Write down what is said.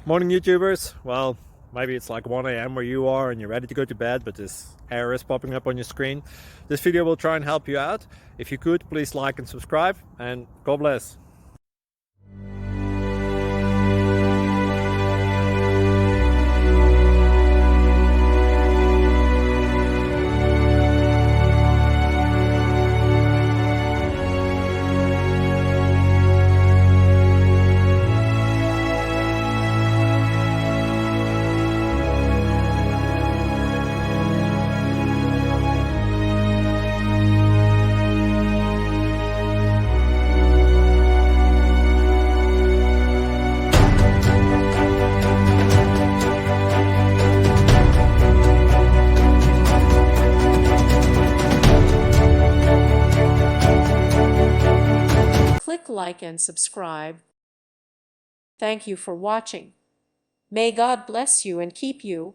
Morning YouTubers. Well, maybe it's like 1 a.m. where you are and you're ready to go to bed, but this error is popping up on your screen. This video will try and help you out. If you could, please like and subscribe, and God bless. Click like and subscribe. Thank you for watching. May God bless you and keep you.